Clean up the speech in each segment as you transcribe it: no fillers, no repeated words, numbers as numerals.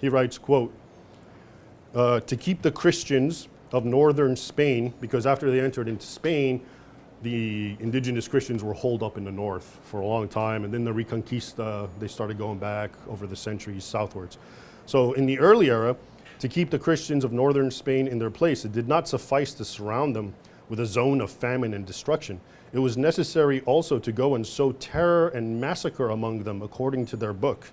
He writes, quote, to keep the Christians of northern Spain, because after they entered into Spain, the indigenous Christians were holed up in the north for a long time, and then the Reconquista, they started going back over the centuries southwards. So in the early era, to keep the Christians of northern Spain in their place, it did not suffice to surround them with a zone of famine and destruction. It was necessary also to go and sow terror and massacre among them according to their book.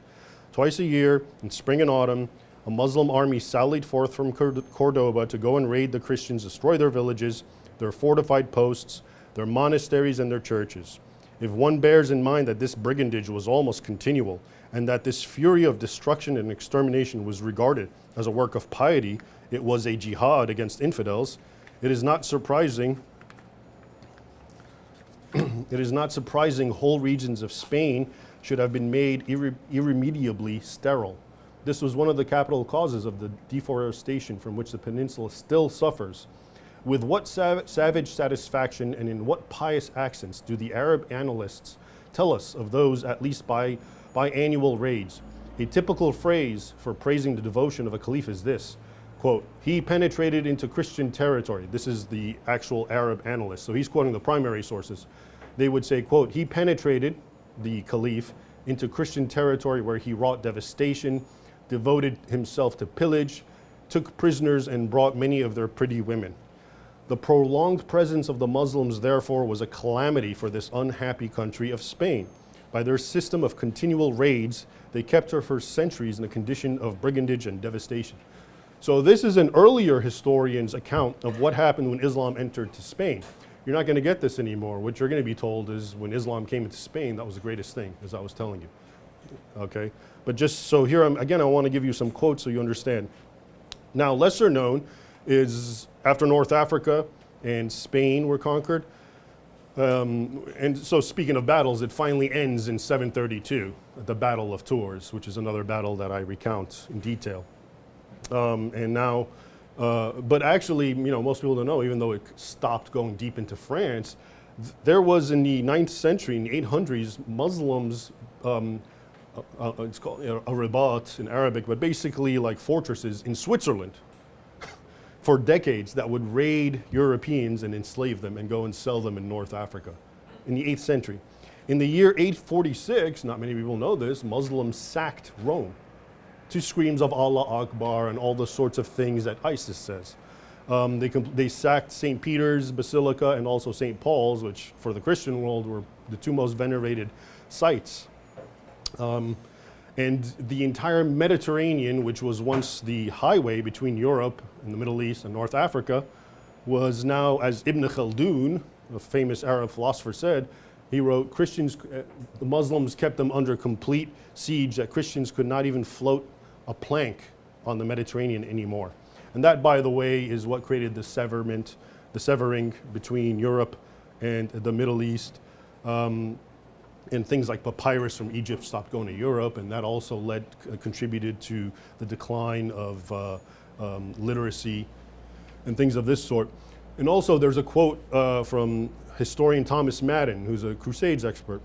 Twice a year, in spring and autumn, a Muslim army sallied forth from Cordoba to go and raid the Christians, destroy their villages, their fortified posts, their monasteries, and their churches. If one bears in mind that this brigandage was almost continual, and that this fury of destruction and extermination was regarded as a work of piety, it was a jihad against infidels, it is not surprising whole regions of Spain should have been made irremediably sterile. This was one of the capital causes of the deforestation from which the peninsula still suffers. With what savage satisfaction and in what pious accents do the Arab annalists tell us of those, at least biannual raids? A typical phrase for praising the devotion of a caliph is this, quote, he penetrated into Christian territory. This is the actual Arab annalist, so he's quoting the primary sources. They would say, quote, he penetrated, the caliph, into Christian territory where he wrought devastation, devoted himself to pillage, took prisoners, and brought many of their pretty women. The prolonged presence of the Muslims, therefore, was a calamity for this unhappy country of Spain. By their system of continual raids, they kept her for centuries in a condition of brigandage and devastation. So this is an earlier historian's account of what happened when Islam entered to Spain. You're not going to get this anymore. What you're going to be told is when Islam came into Spain, that was the greatest thing, as I was telling you. Okay? But just so here, again, I want to give you some quotes so you understand. Now, lesser known is after North Africa and Spain were conquered. And so speaking of battles, it finally ends in 732, at the Battle of Tours, which is another battle that I recount in detail. But actually, most people don't know, even though it stopped going deep into France, there was in the 9th century, in the 800s, Muslims, it's called a ribat in Arabic, but basically like fortresses in Switzerland for decades that would raid Europeans and enslave them and go and sell them in North Africa in the 8th century. In the year 846, not many people know this, Muslims sacked Rome to screams of Allah Akbar and all the sorts of things that ISIS says. They sacked St. Peter's Basilica and also St. Paul's, which for the Christian world were the two most venerated sites. And the entire Mediterranean, which was once the highway between Europe and the Middle East and North Africa, was now, as Ibn Khaldun, a famous Arab philosopher, said, he wrote, the Muslims kept them under complete siege, that Christians could not even float a plank on the Mediterranean anymore. And that, by the way, is what created the severing between Europe and the Middle East. And things like papyrus from Egypt stopped going to Europe, and that also contributed to the decline of literacy and things of this sort. And also there's a quote from historian Thomas Madden, who's a Crusades expert.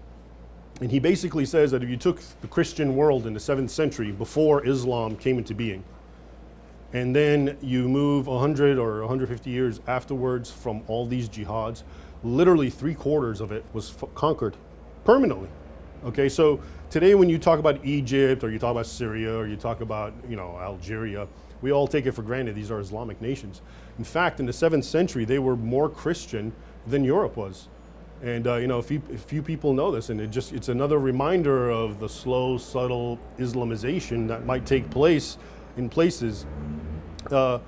And he basically says that if you took the Christian world in the 7th century before Islam came into being, and then you move 100 or 150 years afterwards from all these jihads, literally 3/4 of it was conquered permanently. Okay, so today when you talk about Egypt or you talk about Syria or you talk about Algeria, we all take it for granted these are Islamic nations. In fact, in the 7th century, they were more Christian than Europe was. And few people know this, and it's another reminder of the slow, subtle Islamization that might take place in places. There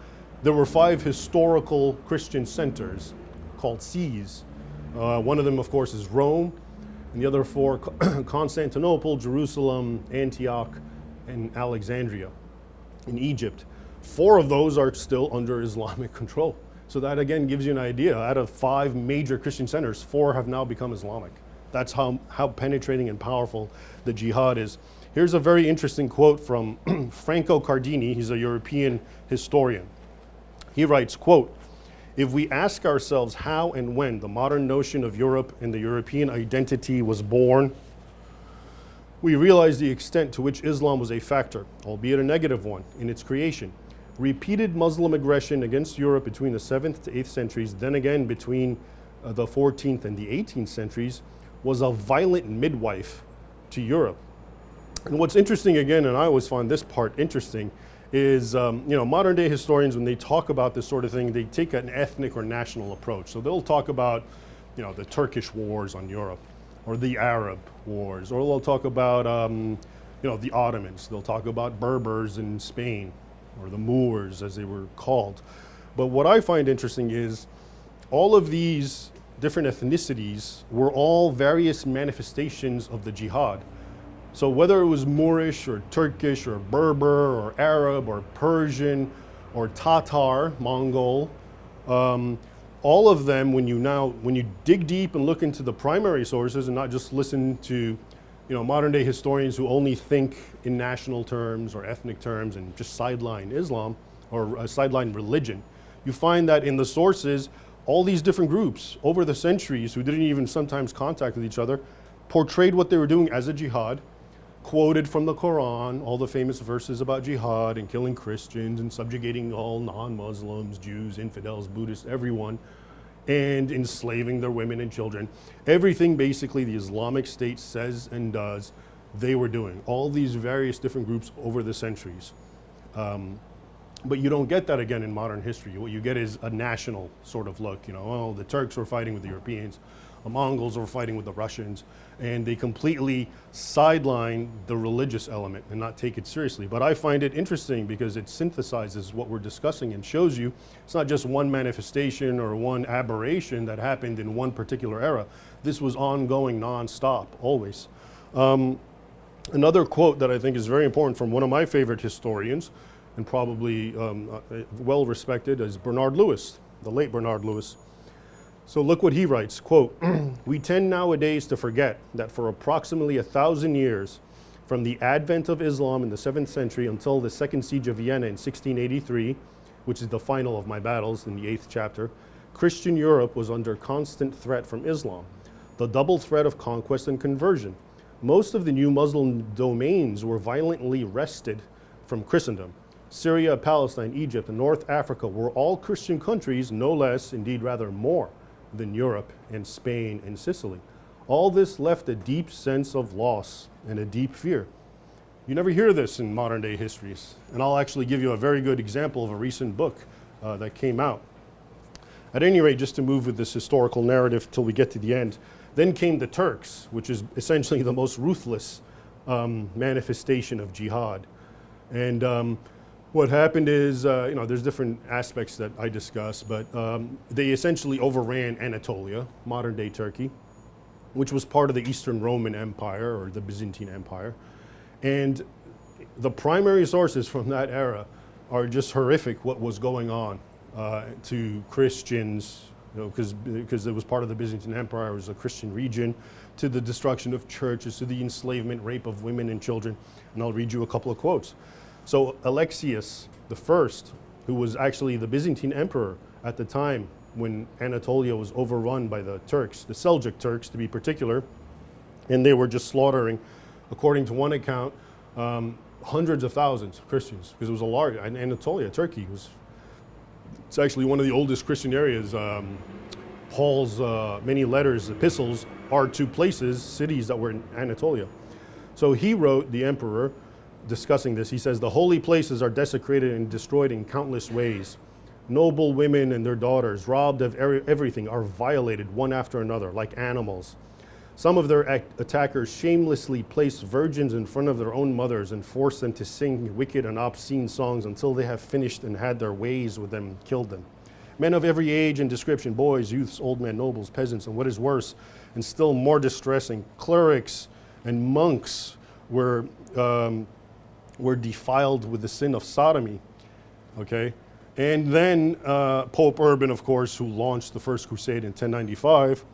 were 5 historical Christian centers called sees. One of them, of course, is Rome, and the other 4, Constantinople, Jerusalem, Antioch, and Alexandria in Egypt. 4 of those are still under Islamic control. So that again gives you an idea. Out of 5 major Christian centers, 4 have now become Islamic. That's how penetrating and powerful the jihad is. Here's a very interesting quote from Franco Cardini. He's a European historian. He writes, quote, if we ask ourselves how and when the modern notion of Europe and the European identity was born, we realize the extent to which Islam was a factor, albeit a negative one, in its creation. Repeated Muslim aggression against Europe between the 7th to 8th centuries, then again between the 14th and the 18th centuries, was a violent midwife to Europe. And what's interesting again, and I always find this part interesting, is modern day historians, when they talk about this sort of thing, they take an ethnic or national approach. So they'll talk about the Turkish wars on Europe, or the Arab wars, or they'll talk about the Ottomans. They'll talk about Berbers in Spain, or the Moors as they were called. But what I find interesting is all of these different ethnicities were all various manifestations of the jihad. So whether it was Moorish or Turkish or Berber or Arab or Persian or Tatar, Mongol, all of them, when you dig deep and look into the primary sources and not just listen to modern day historians who only think in national terms or ethnic terms and just sideline Islam or sideline religion, you find that in the sources, all these different groups over the centuries who didn't even sometimes contact with each other portrayed what they were doing as a jihad, quoted from the Quran, all the famous verses about jihad and killing Christians and subjugating all non-Muslims, Jews, infidels, Buddhists, everyone, and enslaving their women and children. Everything basically the Islamic State says and does, they were doing. All these various different groups over the centuries. But you don't get that again in modern history. What you get is a national sort of look. The Turks were fighting with the Europeans, the Mongols were fighting with the Russians, and they completely sideline the religious element and not take it seriously. But I find it interesting because it synthesizes what we're discussing and shows you it's not just one manifestation or one aberration that happened in one particular era. This was ongoing, nonstop, always. Another quote that I think is very important from one of my favorite historians, and probably well respected, is Bernard Lewis, the late Bernard Lewis. So look what he writes, quote, "We tend nowadays to forget that for approximately 1,000 years, from the advent of Islam in the 7th century until the Second Siege of Vienna in 1683, which is the final of my battles in the 8th chapter, Christian Europe was under constant threat from Islam, the double threat of conquest and conversion. Most of the new Muslim domains were violently wrested from Christendom. Syria, Palestine, Egypt, and North Africa were all Christian countries, no less, indeed rather more, than Europe and Spain and Sicily. All this left a deep sense of loss and a deep fear." You never hear this in modern day histories. And I'll actually give you a very good example of a recent book that came out. At any rate, just to move with this historical narrative till we get to the end, then came the Turks, which is essentially the most ruthless manifestation of jihad. And what happened is, there's different aspects that I discuss, but they essentially overran Anatolia, modern day Turkey, which was part of the Eastern Roman Empire or the Byzantine Empire. And the primary sources from that era are just horrific what was going on to Christians, because it was part of the Byzantine Empire, it was a Christian region, to the destruction of churches, to the enslavement, rape of women and children. And I'll read you a couple of quotes. So Alexius I, who was actually the Byzantine emperor at the time when Anatolia was overrun by the Turks, the Seljuk Turks to be particular, and they were just slaughtering, according to one account, hundreds of thousands of Christians, because it was a large, Anatolia, Turkey, it's actually one of the oldest Christian areas. Paul's many letters, epistles, are to places, cities that were in Anatolia. So he wrote, the emperor, discussing this, he says, "The holy places are desecrated and destroyed in countless ways. Noble women and their daughters, robbed of everything, are violated one after another like animals. Some of their attackers shamelessly place virgins in front of their own mothers and force them to sing wicked and obscene songs until they have finished and had their ways with them and killed them. Men of every age and description, boys, youths, old men, nobles, peasants, and what is worse, and still more distressing, clerics and monks were defiled with the sin of sodomy." Okay? And then Pope Urban, of course, who launched the First Crusade in 1095,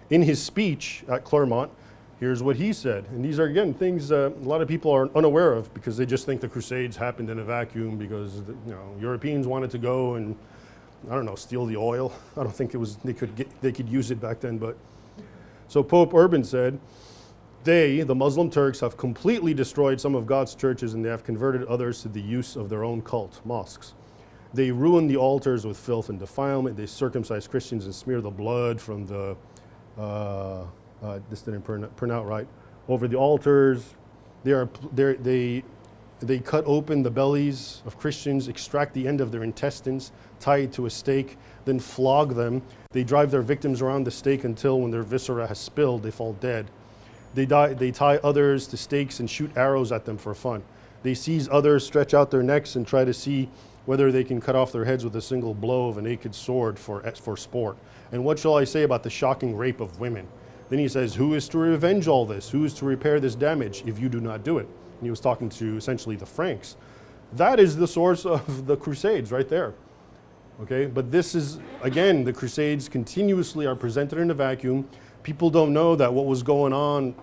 in his speech at Clermont, here's what he said. And these are, again, things a lot of people are unaware of because they just think the Crusades happened in a vacuum because Europeans wanted to go and, steal the oil. I don't think it was they could use it back then. But so Pope Urban said, they, the Muslim Turks, have completely destroyed some of God's churches and they have converted others to the use of their own cult, mosques. They ruin the altars with filth and defilement. They circumcise Christians and smear the blood from the, this didn't print out right, over the altars. They cut open the bellies of Christians, extract the end of their intestines, tie it to a stake, then flog them. They drive their victims around the stake until when their viscera has spilled, they fall dead. They tie others to stakes and shoot arrows at them for fun. They seize others, stretch out their necks, and try to see whether they can cut off their heads with a single blow of a naked sword for sport. And what shall I say about the shocking rape of women? Then he says, who is to revenge all this? Who is to repair this damage if you do not do it? And he was talking to essentially the Franks. That is the source of the Crusades right there. Okay, but this is, again, the Crusades continuously are presented in a vacuum. People don't know that what was going on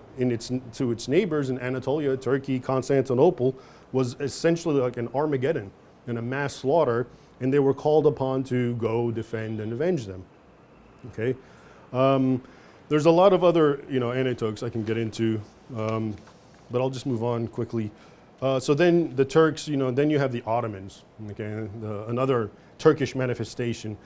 to its neighbors in Anatolia, Turkey, Constantinople, was essentially like an Armageddon and a mass slaughter, and they were called upon to go defend and avenge them. Okay, there's a lot of other anecdotes I can get into, but I'll just move on quickly. So then the Turks, then you have the Ottomans, okay, another Turkish manifestation,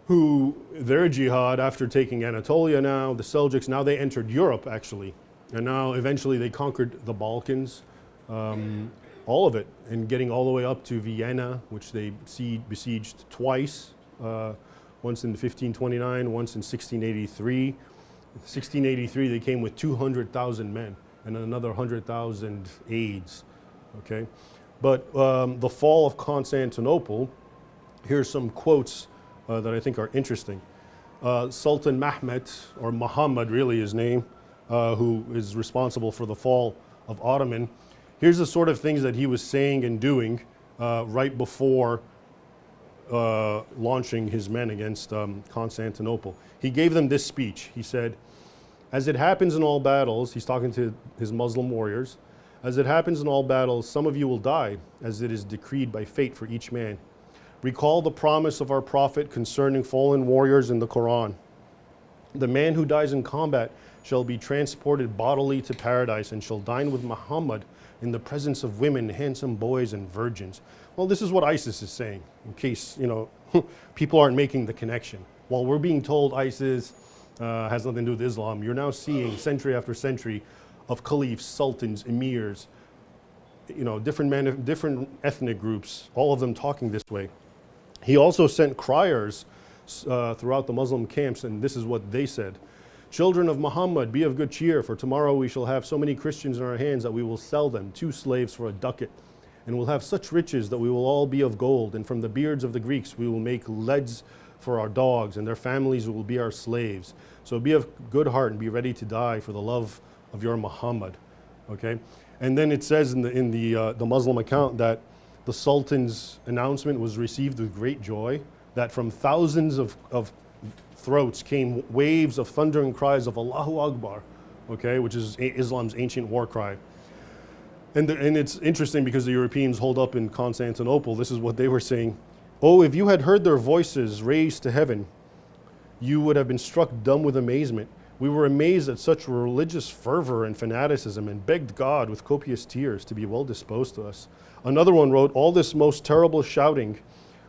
who their jihad after taking Anatolia now, the Seljuks, now they entered Europe actually, and now eventually they conquered the Balkans, all of it, and getting all the way up to Vienna, which they besieged twice, once in 1529, once in 1683. In 1683 they came with 200,000 men and another 100,000 aides, okay? But the fall of Constantinople, here's some quotes that I think are interesting. Sultan Mehmet, or Muhammad really his name, who is responsible for the fall of Ottoman, here's the sort of things that he was saying and doing right before launching his men against Constantinople. He gave them this speech. He said, as it happens in all battles, he's talking to his Muslim warriors, as it happens in all battles, some of you will die, as it is decreed by fate for each man. Recall the promise of our prophet concerning fallen warriors in the Quran. The man who dies in combat shall be transported bodily to paradise and shall dine with Muhammad in the presence of women, handsome boys, and virgins. Well, this is what ISIS is saying, in case, people aren't making the connection. While we're being told ISIS has nothing to do with Islam, you're now seeing century after century of caliphs, sultans, emirs, different ethnic groups, all of them talking this way. He also sent criers throughout the Muslim camps, and this is what they said. Children of Muhammad, be of good cheer, for tomorrow we shall have so many Christians in our hands that we will sell them, 2 slaves for a ducat. And we'll have such riches that we will all be of gold, and from the beards of the Greeks we will make leads for our dogs, and their families will be our slaves. So be of good heart and be ready to die for the love of your Muhammad. Okay? And then it says in the Muslim account that the Sultan's announcement was received with great joy, that from thousands of throats came waves of thundering cries of Allahu Akbar, okay, which is Islam's ancient war cry. And it's interesting because the Europeans hold up in Constantinople, this is what they were saying. Oh, if you had heard their voices raised to heaven, you would have been struck dumb with amazement. We were amazed at such religious fervor and fanaticism and begged God with copious tears to be well disposed to us. Another one wrote, all this most terrible shouting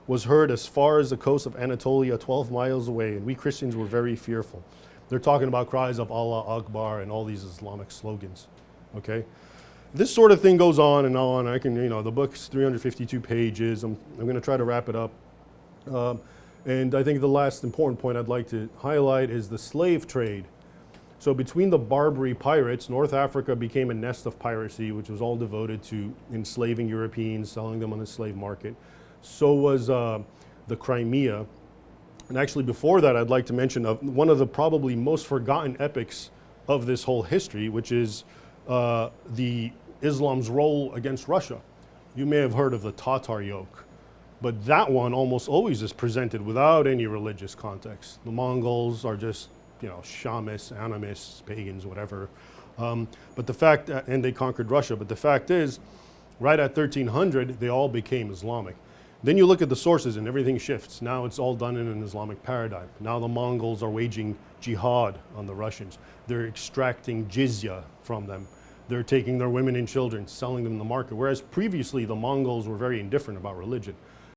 was heard as far as the coast of Anatolia, 12 miles away, and we Christians were very fearful. They're talking about cries of Allah Akbar and all these Islamic slogans, okay? This sort of thing goes on and on. I can, the book's 352 pages. I'm going to try to wrap it up. And I think the last important point I'd like to highlight is the slave trade. So between the Barbary pirates, North Africa became a nest of piracy, which was all devoted to enslaving Europeans, selling them on the slave market. So was the Crimea. And actually before that, I'd like to mention one of the probably most forgotten epics of this whole history, which is the Islam's role against Russia. You may have heard of the Tatar yoke, but that one almost always is presented without any religious context. The Mongols are just, shamists, animists, pagans, whatever. But the fact and they conquered Russia, but the fact is, right at 1300, they all became Islamic. Then you look at the sources and everything shifts. Now it's all done in an Islamic paradigm. Now the Mongols are waging jihad on the Russians. They're extracting jizya from them. They're taking their women and children, selling them in the market. Whereas previously the Mongols were very indifferent about religion.